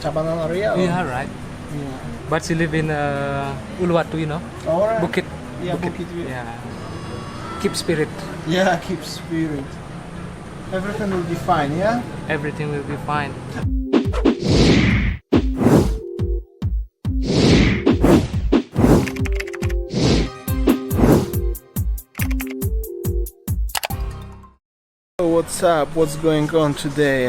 Tabanan area? Yeah, right. Yeah. But you live in Uluwatu, you know? Alright. Bukit. Yeah, Bukit. Yeah. Keep spirit. Yeah, keep spirit. Everything will be fine, yeah? Everything will be fine. What's up? What's going on today?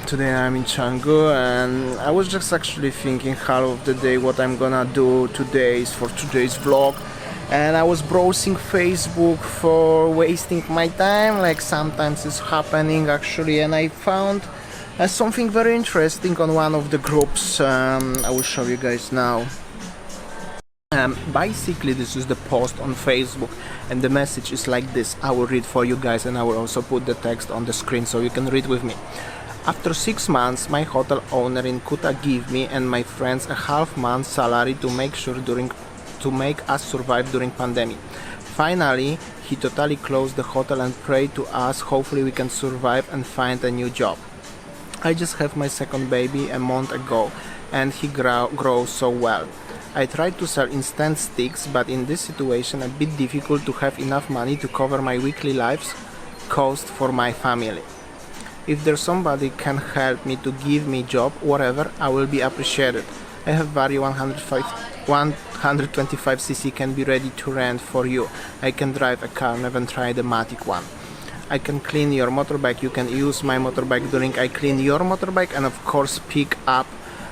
Today I'm in Canggu and I was just actually thinking half of the day what I'm gonna do today is for today's vlog, and I was browsing Facebook for wasting my time, like sometimes it's happening actually, and I found something very interesting on one of the groups. I will show you guys now. Basically this is the post on Facebook and the message is like this. I will read for you guys and I will also put the text on the screen so you can read with me. After 6 months, my hotel owner in Kuta gave me and my friends a half-month salary to make us survive during pandemic. Finally, he totally closed the hotel and prayed to us, hopefully we can survive and find a new job. I just had my second baby a month ago and he grows so well. I tried to sell instant sticks, but in this situation a bit difficult to have enough money to cover my weekly life's cost for my family. If there's somebody can help me to give me job, whatever, I will be appreciated. I have Bali 125cc can be ready to rent for you. I can drive a car, never tried a Matic one. I can clean your motorbike, you can use my motorbike during I clean your motorbike, and of course pick up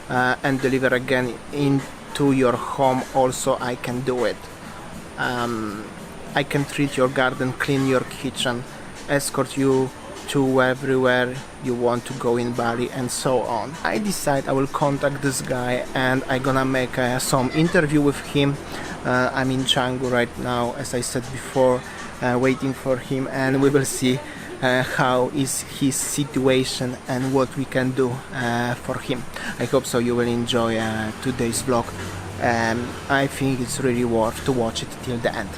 and deliver again into your home also I can do it. I can treat your garden, clean your kitchen, escort you to everywhere you want to go in Bali and so on. I decide I will contact this guy and I'm gonna make some interview with him. I'm in Canggu right now, as I said before, waiting for him, and we will see how is his situation and what we can do for him. I hope so you will enjoy today's vlog. I think it's really worth to watch it till the end.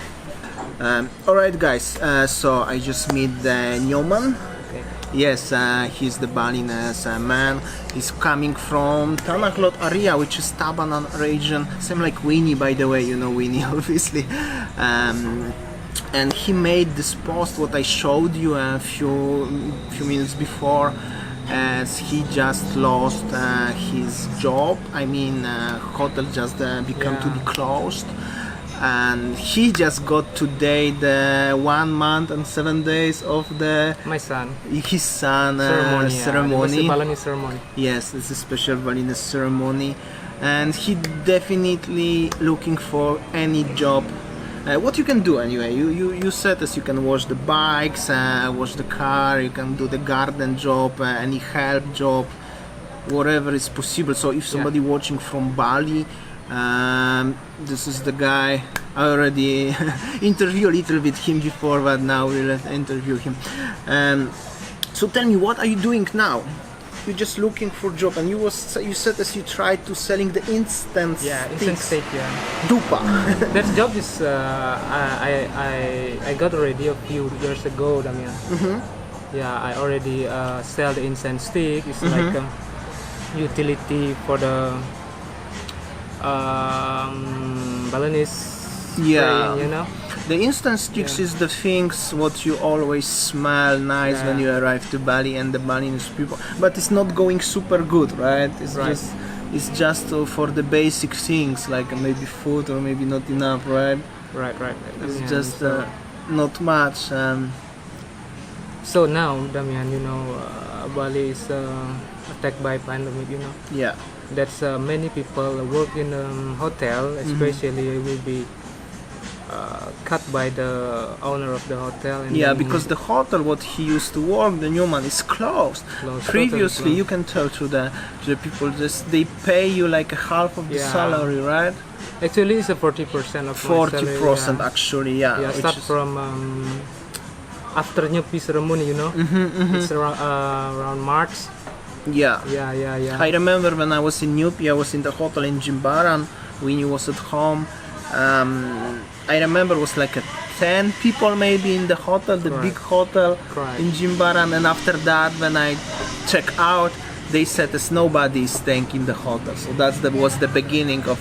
Alright guys, so I just meet Nyoman. Okay. Yes, he's the Balinese man. He's coming from Tanaklot area, which is Tabanan region. Same like Winny, by the way, you know Winny obviously. And he made this post what I showed you a few minutes before, as he just lost his job. I mean hotel just become to be closed, and he just got today the 1 month and 7 days of his son ceremony. Balinese ceremony. Yes, it's a special Balinese ceremony, and he definitely looking for any job. What you can do anyway, you said as you can wash the bikes, wash the car, you can do the garden job, any help job, whatever is possible. So if somebody watching from Bali, this is the guy. I already interviewed a little bit him before, but now we'll interview him. So tell me, what are you doing now? You're just looking for job, and you said as you tried to selling the instant instant steak, dupa. That job is I got already a few years ago, Damian. Yeah, I already sell the instant steak. It's like a utility for the Balinese praying, you know. The instant sticks is the things what you always smell nice when you arrive to Bali and the Balinese people, but it's not going super good, right? It's just for the basic things like maybe food or maybe not enough, right? Right. It's just not much. So now, Damian, you know, Bali is attacked by pandemic, you know. Yeah. That's many people work in hotel, especially will be cut by the owner of the hotel. And because the hotel what he used to work, the Nyoman, is closed. Previously, closed. you can tell to the people, just they pay you like a half of the salary, right? Actually, it's a 40% of 40% actually, Yeah, start from after Nyepi ceremony, you know. It's around March. Yeah. Yeah. I remember when I was in Newpie, I was in the hotel in Jimbaran. Winnie was at home. I remember it was like 10 people maybe in the hotel, the big hotel in Jimbaran, and after that when I check out, they said as nobody is staying in the hotel. So was the beginning of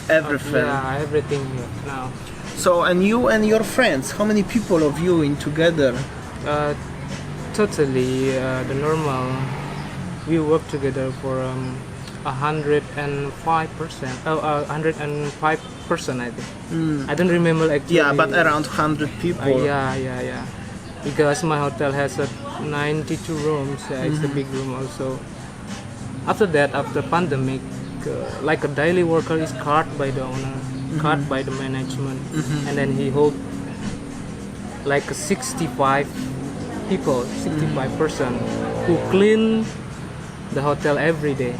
everything. Yeah, everything here now. So, and you and your friends, how many people of you in together? Totally the normal. We work together for 105%. 105%, I think. I don't remember actually. Yeah, but around 100 people. Yeah. Because my hotel has 92 rooms. It's a big room also. After that, after pandemic, like a daily worker is cut by the owner, cut by the management, and then he hold like 65 people, 65 person who clean the hotel every day.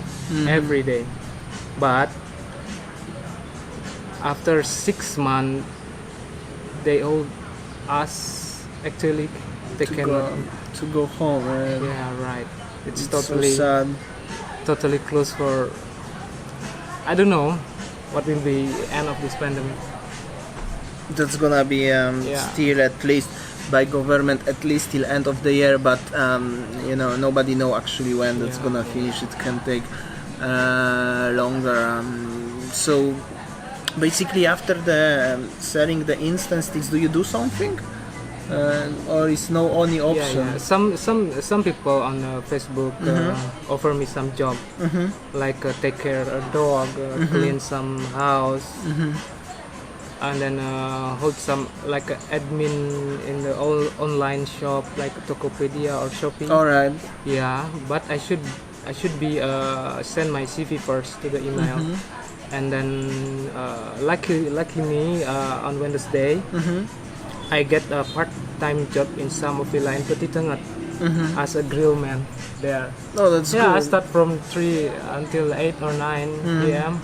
But after 6 months, they all us actually they cannot to go home. Yeah, right. It's so totally sad. Totally closed for. I don't know what will be end of this pandemic. That's gonna be still at least by government at least till end of the year, but nobody know actually when that's gonna finish. It can take longer. So basically, after the selling the instances, do you do something, or is no only option? Yeah. Some people on Facebook offer me some job, like take care a dog, clean some house, and then hold some like admin in the online shop like Tokopedia or Shopee. All right. Yeah, but I should be send my CV first to the email, and then lucky me on Wednesday, I get a part-time job in Samopila in Peti Tengah as a grill man there. Oh, that's good. I start from 3 until 8 or 9 p.m.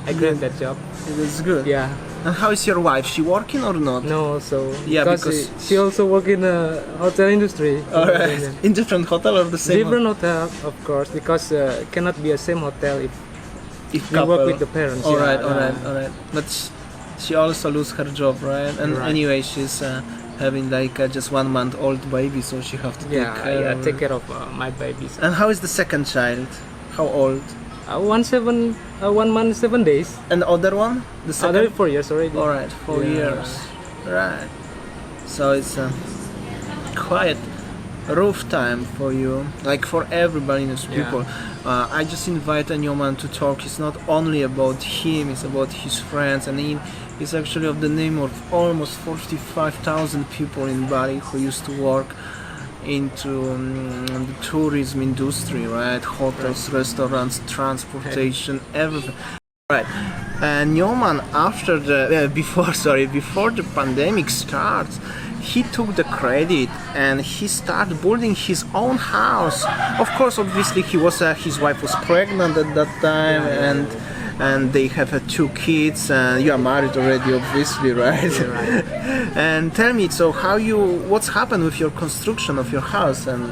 I grab that job. That's good. Yeah. And how is your wife? She working or not? No, so because she also work in the hotel industry. Alright. In different hotel or the same? Different hotel, of course, because cannot be a same hotel if we couple. work with the parents. Alright. But she also lose her job, right? And Right. anyway, she's having like just 1 month old baby, so she have to take care of my babies. And how is the second child? How old? 1 month 7 days. And the other one? The second? Other 4 years already. Alright, 4 years. Right. So it's quite rough time for you, like for everybody in this people. I just invited Nyoman to talk. It's not only about him, it's about his friends, and he's actually of the name of almost 45,000 people in Bali who used to work into the tourism industry, right? Hotels, restaurants, transportation, everything. Right. And Nyoman, after the before the pandemic starts, he took the credit and he started building his own house. Of course, obviously, his wife was pregnant at that time, and they have 2 kids. You are married already, obviously, right? Yeah, right. And tell me, so what's happened with your construction of your house? And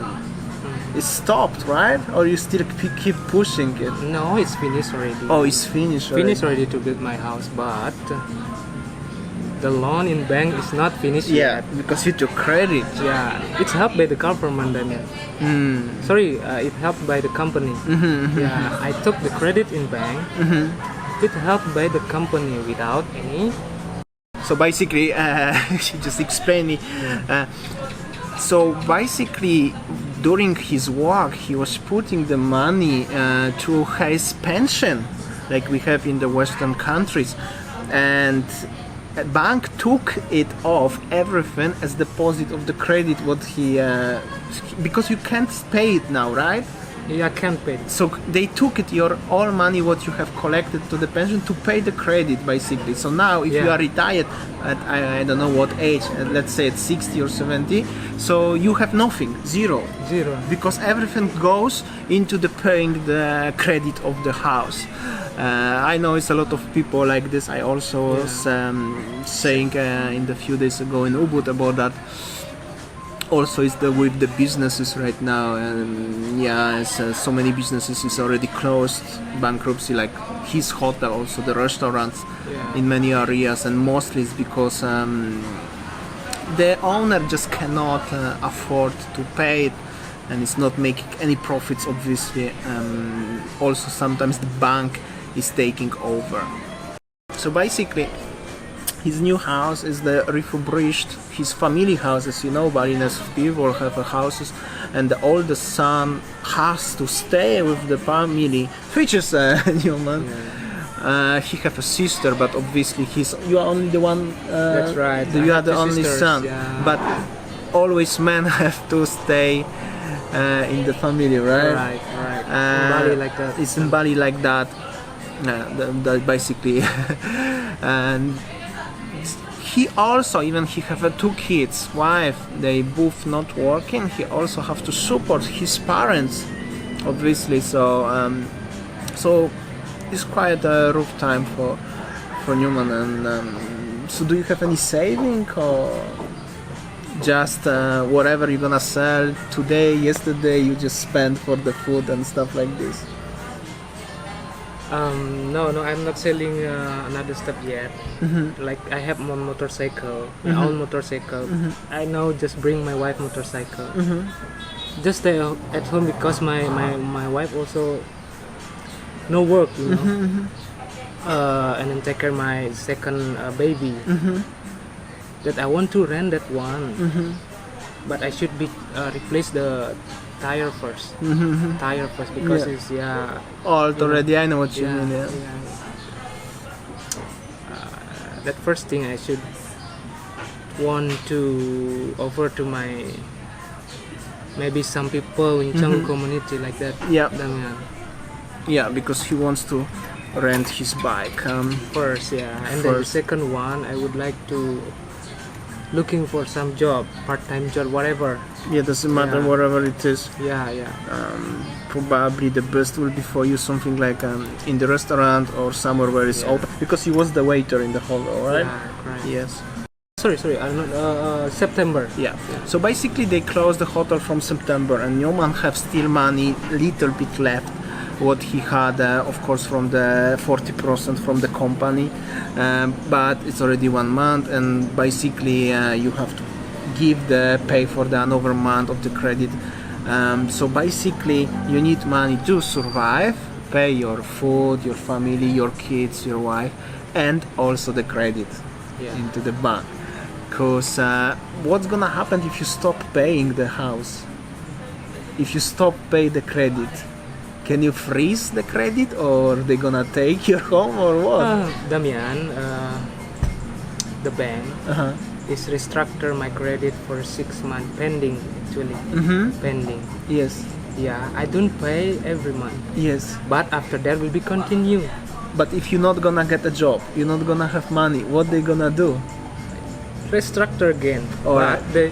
it's stopped, right? Or you still keep pushing it? No, it's finished already. Oh, it's finished already. Finished already to build my house, but the loan in bank is not finished yet. Because you took credit. Yeah, it's helped by the government, Damian. Sorry, it helped by the company. Yeah, I took the credit in bank. It helped by the company without any. So basically, she just explained me. So basically, during his work, he was putting the money to his pension, like we have in the Western countries, and a bank took it off everything as deposit of the credit what he because you can't pay it now, right? Yeah, I can't pay. So they took it your all money what you have collected to the pension to pay the credit basically. So now if you are retired at I don't know what age, let's say at 60 or 70, so you have nothing, zero, because everything goes into the paying the credit of the house. I know it's a lot of people like this. I also was saying in the few days ago in Ubud about that. Also, it's with the businesses right now, and so many businesses is already closed, bankruptcy, like his hotel, also the restaurants in many areas, and mostly it's because the owner just cannot afford to pay it. and it's not making any profits, obviously. Also sometimes the bank is taking over. So basically his new house is the refurbished, his family house. As you know, Balinese people have houses, and the oldest son has to stay with the family, which is Nyoman. He have a sister, but obviously you are only the one. That's right. You are the only sisters, son, yeah. but always men have to stay in the family, right? Right. In Bali like that. It's in Bali like that. Basically, and he also, even he have two kids, wife. They both not working. He also have to support his parents, obviously. So it's quite a rough time for Nyoman. And so, do you have any saving, or just whatever you're gonna sell today, yesterday, you just spend for the food and stuff like this? No, I'm not selling another stuff yet. Like I have one motorcycle, my own motorcycle. I now just bring my wife motorcycle. Just stay at home because my wife also no work, you know. And then take care of my second baby. That I want to rent that one, but I should be replace the tire first. Tire first because it's Old already. I know what you mean. Yeah. That first thing I should want to offer to my maybe some people in Canggu community like that. Yeah. Damian. Yeah, because he wants to rent his bike. First, and then the second one I would like to looking for some job, part-time job, whatever. Yeah, doesn't matter, whatever it is. Yeah. Probably the best will be for you something like in the restaurant or somewhere where it's open, because he was the waiter in the hotel, right? Yeah, correct. Yes. Sorry, I'm not, September. Yeah. So basically they closed the hotel from September, and Nyoman have still money, little bit left, what he had, of course, from the 40% from the company, but it's already 1 month, and basically you have to give the pay for the another month of the credit. So basically you need money to survive, pay your food, your family, your kids, your wife, and also the credit into the bank. Because what's gonna happen if you stop paying the house? If you stop paying the credit, can you freeze the credit, or they gonna take your home, or what? Damian, the bank is restructure my credit for 6 months pending, actually. Pending. Yes. Yeah, I don't pay every month. Yes. But after that will be continue. But if you're not gonna get a job, you're not gonna have money, what they gonna do? Restructure again. Alright. But they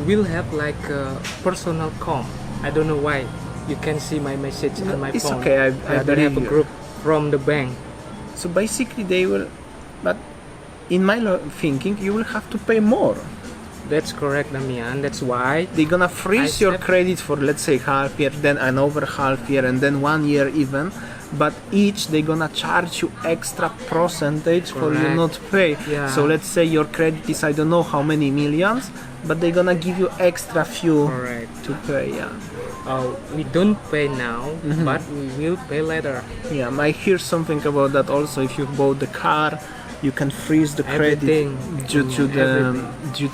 will have like a personal com. I don't know why. You can see my message on my it's phone. okay, I don't believe have a you. group from the bank. So basically they will, but in my thinking you will have to pay more. That's correct, Damian. That's why They're gonna freeze your said- credit for, let's say, half year, then another half year, and then 1 year even. But each they're gonna charge you extra percentage for you Correct. not pay. Yeah. So let's say your credit is I don't know how many millions, but they're gonna give you extra few Correct. to pay. Yeah. We don't pay now, but we will pay later. Yeah, I hear something about that also. If you bought the car, you can freeze the credit Everything. due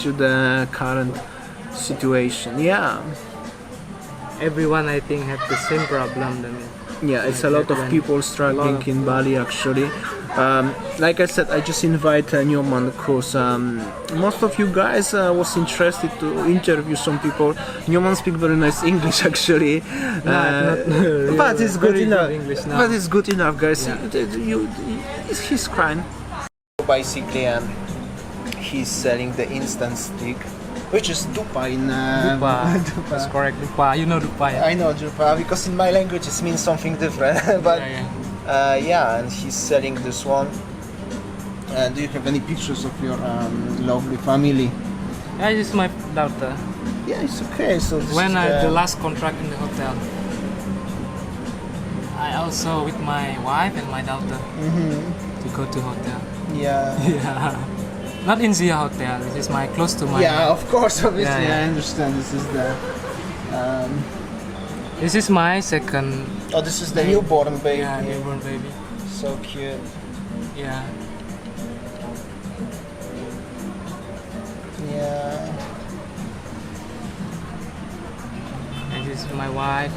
to the current situation. Yeah. Everyone, I think, have the same problem. Damian. Yeah, it's a lot of people struggling in Bali actually. Like I said, I just invite Nyoman because most of you guys was interested to interview some people. Nyoman speak very nice English actually, but it's good very enough. good English now. But it's good enough, guys. He's crying. Basically, he's selling the instant stick, which is dupa in Dupa. That's correct. Dupa. You know Dupa. Yeah? I know dupa because in my language it means something different. But and he's selling this one. Do you have any pictures of your lovely family? Yeah, this is my daughter. Yeah, it's okay. So this When is I the last contract in the hotel, I also with my wife and my daughter to go to hotel. yeah. Yeah. Not in Zia Hotel. This is my close to my. Yeah, of course, obviously, Yeah, yeah. I understand. This is the This is my second. Oh, this is the newborn baby. Yeah, newborn baby. So cute. Yeah. Yeah. And this is my wife,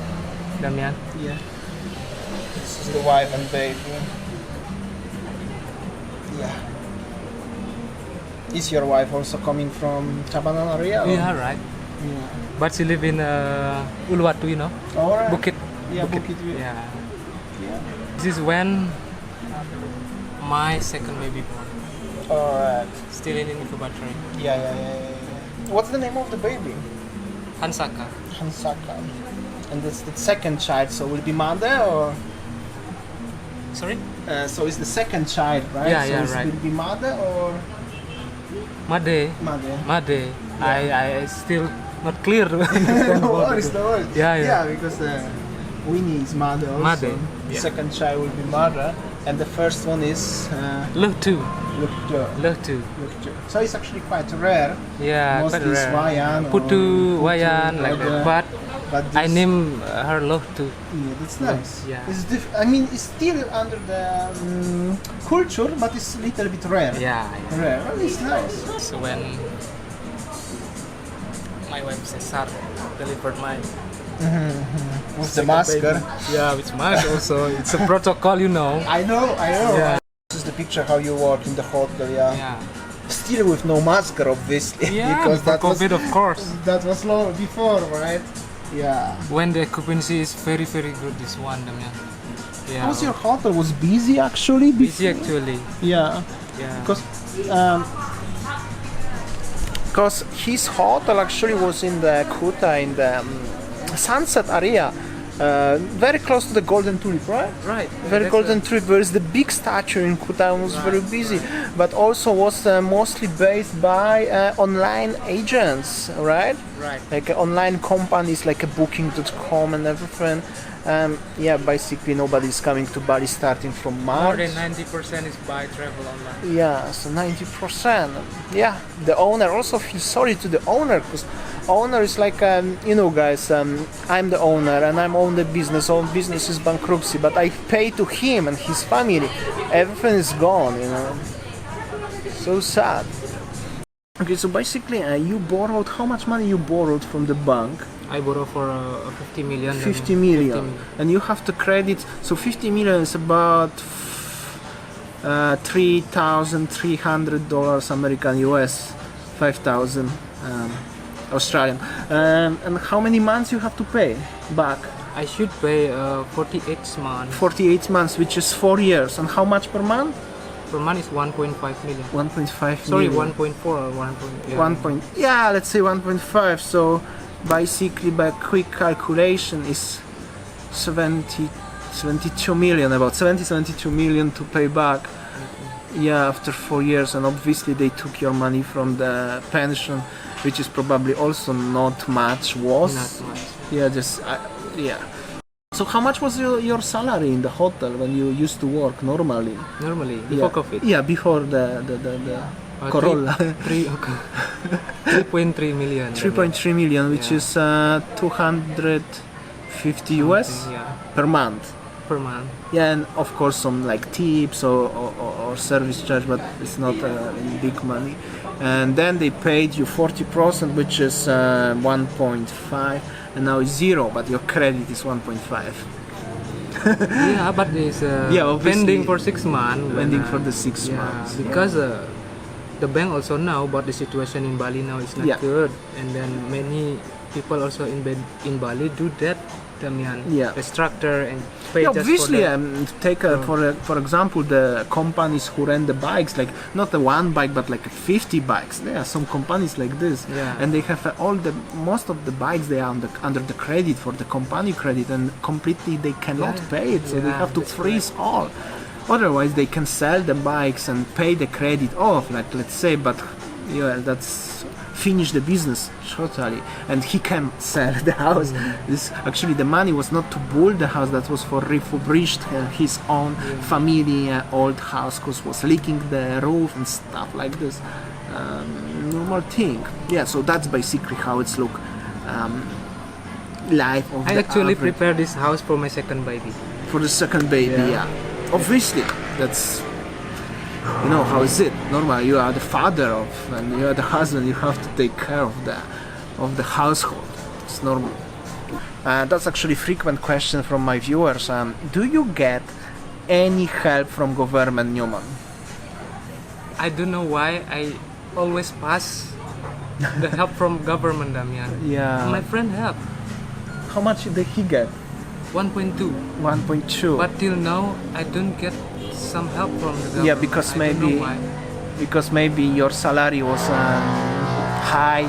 Damian. Yeah. This is the wife and baby. Yeah. Is your wife also coming from Tabanan area? Yeah, right. Yeah. But she live in Uluwatu, you know, Alright. Bukit. Yeah, Bukit. Yeah. Yeah. This is when my second baby born. Alright. Still in incubator. Yeah. What's the name of the baby? Hansaka. Hansaka. And that's the second child, so will be mother or? Sorry? So it's the second child, right? Yeah, so yeah, it right. will be mother or? Made. Mother. I still not clear to understand No about worries, it. no worries. Yeah. Because Winnie is mother also. Mother, The yeah. second child will be mother, and the first one is Lehtu. Lukjo. So it's actually quite rare. Yeah, Mostly quite it's rare. Wayan or Putu, Wayan, like or that. But I this- name her Lehtu. Yeah, that's nice. Yeah. It's I mean, it's still under the culture, but it's a little bit rare. Yeah. Rare, but it's nice. So when my wife Cesar delivered my With the masker. Yeah, with mask also. It's a protocol, you know. I know. Yeah. This is the picture how you work in the hotel, Yeah. Still with no masker, obviously. Yeah, because before that was COVID, of course. that was long before, right? Yeah. When the occupancy is very, very good, this one, Damian. Yeah. How's your hotel? Was busy actually? Busy actually. Yeah. Yeah. Because his hotel actually was in the Kuta, in the sunset area, very close to the Golden Tulip, right? Right. Very That's Golden Tulip. There is the big statue in Kuta, and was very busy, but also was mostly based by online agents, right? Right. Like online companies like a Booking.com and everything. Basically nobody's coming to Bali starting from More March. than 90% is by travel online. Yeah, so 90%. Yeah, the owner also feels sorry to the owner because owner is like, guys, I'm the owner and I'm own the business. All business is bankruptcy, but I pay to him and his family. Everything is gone, So sad. Okay, so basically, you borrowed, how much money you borrowed from the bank? I borrow for 50 million. 50 million. And you have to credit, so 50 million is about $3,300 American US, 5,000 Australian. And how many months you have to pay back? I should pay 48 months. 48 months, which is 4 years. And how much per month? Per month is 1.5 million. 1.5 Sorry, million. 1.4 or 1. Let's say 1.5. So basically, by quick calculation, is 72 million, about 72 million to pay back. Yeah, after 4 years, and obviously they took your money from the pension, which is probably also not much. Not much. Yeah. So how much was your salary in the hotel when you used to work normally? Normally, before COVID. Yeah, before the Corolla. 3.3 million. 3.3 million, which Yeah. is 250 US Yeah, per month. per month. Yeah, and of course some like tips or service charge, but it's not big money. And then they paid you 40%, which is 1.5, and now it's 0, but your credit is 1.5. Yeah, but it's obviously, pending for 6 months. Pending for the 6 months. Because the bank also know about the situation in Bali now is not Yeah. good, and then many people also in Bali do that. Damian, Yeah. restructure and pay Yeah, just obviously, for that. take for example the companies who rent the bikes, like not the one bike but like 50 bikes. There are some companies like this, Yeah. and they have most of the bikes they are under the credit for the company credit, and completely they cannot Yeah. pay it, so they Yeah, have to that's freeze all. Otherwise, they can sell the bikes and pay the credit off, like let's say, but that's finish the business totally, and he can sell the house. This actually the money was not to build the house, that was for refurbished his own family old house, because was leaking the roof and stuff like this. Normal thing. Yeah, so that's basically how it's look. life of I the actually average- prepared this house for my second baby. for the second baby. Yeah. Yeah, obviously that's, you know, how is it normal? You are the father of, and you are the husband. You have to take care of the household. It's normal. That's actually frequent question from my viewers. Do you get any help from government, Nyoman? I don't know why I always pass the help from government, Damian. Yeah. My friend help How much did he get? 1.2, 1.2. but till now I don't get some help from the government. Yeah, because I don't know maybe- why. Because maybe your salary was high.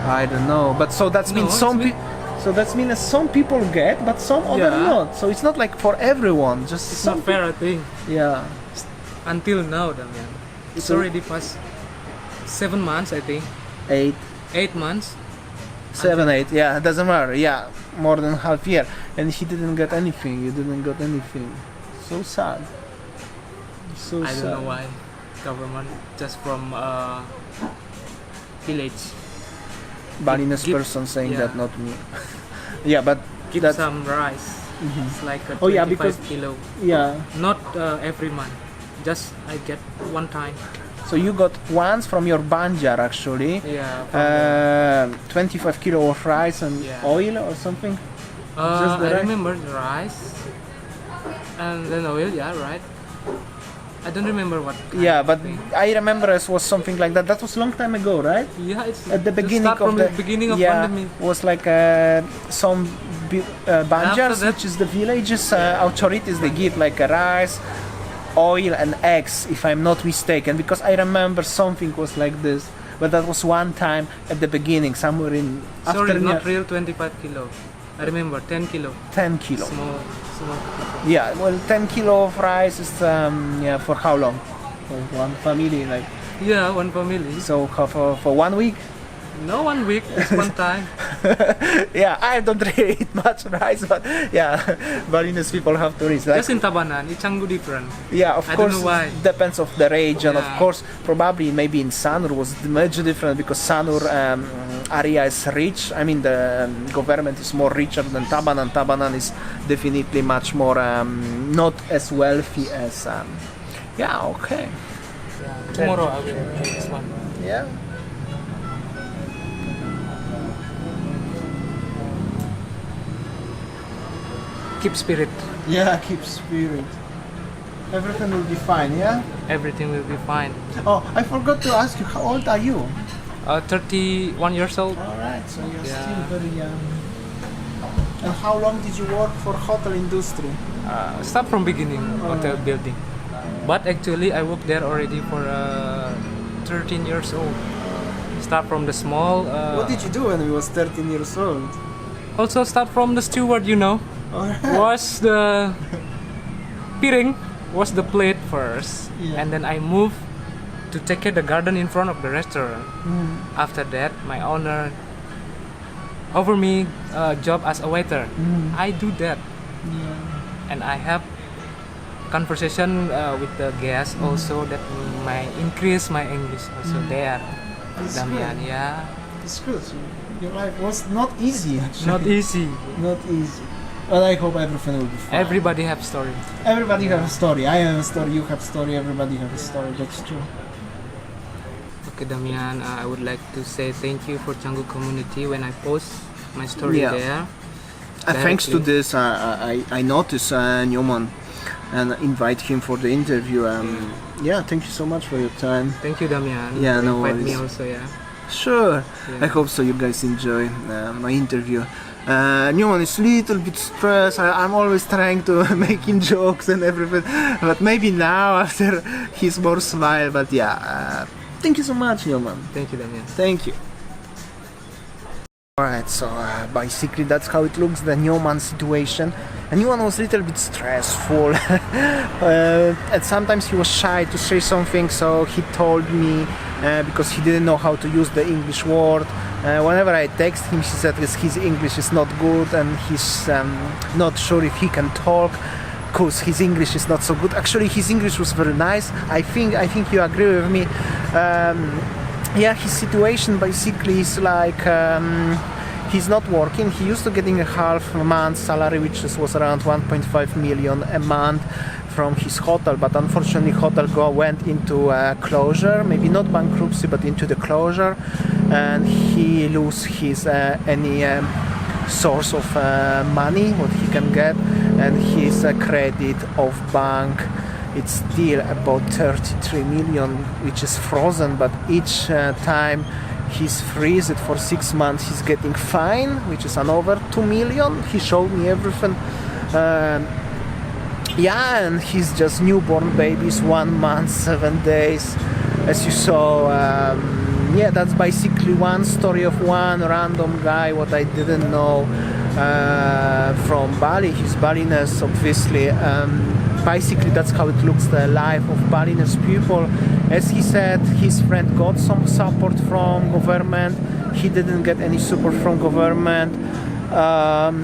I don't know. But so that's No, means it's some me- people. So that means some people get, but some other Yeah. not. So it's not like for everyone. Just It's some not fair, I think. Yeah. Until now, Damian. It's So- already past 7 months, I think. 8, 8 months. 7, 8. Yeah, it doesn't matter. Yeah, more than half year, and he didn't get anything. You didn't get anything. So sad. So I sad. don't know why. Government just from village. Balinese Give- person saying yeah. that, not me. Yeah, but Give that's some rice. It's like a Oh, yeah, 25 because- kilo. yeah. Not every month. Just I get one time. So you got once from your banjar actually. Yeah. From 25 kilo of rice and Yeah. oil or something. just the I rice? remember the rice and then oil. Yeah, right. I don't remember what. kind Yeah, of but thing. I remember it was something like that. That was long time ago, right? Yeah, it's At the just beginning start of from the beginning of yeah, pandemic. was like some banjars, that- which is the villages authorities. They give like a rice, oil, and eggs, if I'm not mistaken. Because I remember something was like this, but that was one time at the beginning, somewhere in Sorry, not after real 25 kilo. I remember 10 kilo. 10 kilo. Small. Yeah, well, 10 kilo of rice is yeah, for how long? For one family, like Yeah, one family. so for 1 week. No, 1 week. Just one time. Yeah, I don't really eat much rice, but yeah, Balinese people have to eat. Like, Just in Tabanan, it's canggu different. yeah, of I don't course, know why. depends of the region. Of Yeah. course, probably maybe in Sanur was much different because Sanur area is rich. I mean, the government is more richer than Tabanan. Tabanan is definitely much more not as wealthy as. Yeah, okay. Yeah. Tomorrow I will do this one. Yeah. Keep spirit. Yeah, keep spirit. Everything will be fine, yeah? Everything will be fine. Oh, I forgot to ask you, how old are you? 31 years old. Alright, so you're Yeah. still very young. And how long did you work for hotel industry? Start from beginning, hotel building. But actually I worked there already for 13 years old. Start from the small. What did you do when you was 13 years old? Also start from the steward, you know. Alright. Was the piring, was the plate first, Yeah. and then I moved to take care the garden in front of the restaurant. After that, my owner offered me a job as a waiter. I do that, and I have conversation with the guests also that my increase my English also there. That's Damian, good. yeah, It's good. Your life was not easy actually. not easy. Not easy. But I hope everything will be fine. Everybody have story. Everybody have a story. I have a story, you have a story, everybody have a story. That's true. Okay, Damian, I would like to say thank you for Canggu community when I post my story Yeah. there. Thanks to Directly. this, I noticed Nyoman and invite him for the interview. Yeah, thank you so much for your time. Thank you, Damian. Yeah, for no invite me worries. also, yeah. Sure. Yeah. I hope so. You guys enjoy my interview. Nyoman is a little bit stressed. I'm always trying to make him jokes and everything, but maybe now after he's more smile. But yeah, thank you so much, Nyoman. Thank you, Damian. Thank you. Alright, so basically that's how it looks, the Nyoman situation. And Nyoman was a little bit stressful and sometimes he was shy to say something, so he told me because he didn't know how to use the English word. Whenever I text him, he said his English is not good and he's not sure if he can talk because his English is not so good. Actually, his English was very nice. I think you agree with me. Yeah, his situation basically is like he's not working. He used to getting a half month salary, which was around 1.5 million a month from his hotel, but unfortunately hotel went into closure, maybe not bankruptcy, but into the closure, and he lose his any source of money what he can get, and his credit of bank, it's still about 33 million, which is frozen, but each time he's freeze it for 6 months, he's getting fine, which is another 2 million. He showed me everything. Yeah, and he's just newborn babies, 1 month, 7 days, as you saw. Yeah, that's basically one story of one random guy what I didn't know from Bali, his Balinese, obviously. Basically that's how it looks, the life of Balinese people. As he said, his friend got some support from government, he didn't get any support from government.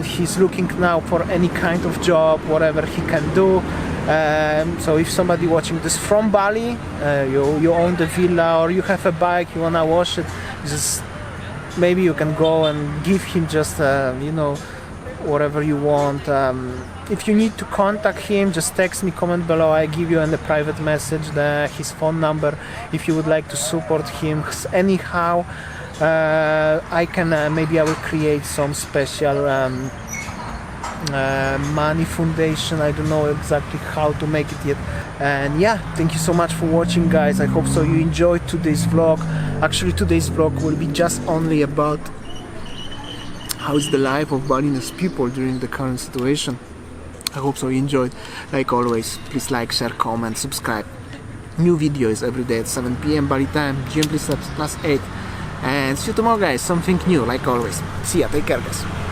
He's looking now for any kind of job, whatever he can do. So if somebody watching this from Bali, you own the villa or you have a bike, you wanna wash it, just maybe you can go and give him just you know, whatever you want. If you need to contact him, just text me, comment below, I give you in the private message his phone number. If you would like to support him anyhow, I can maybe I will create some special money foundation. I don't know exactly how to make it yet. And yeah, thank you so much for watching, guys. I hope so you enjoyed today's vlog. Actually, today's vlog will be just only about how is the life of Balinese people during the current situation. I hope so you enjoyed. Like always, please like, share, comment, subscribe. New videos every day at 7 p.m. Bali Time GMT +8. And see you tomorrow, guys. Something new, like always. See ya. Take care, guys.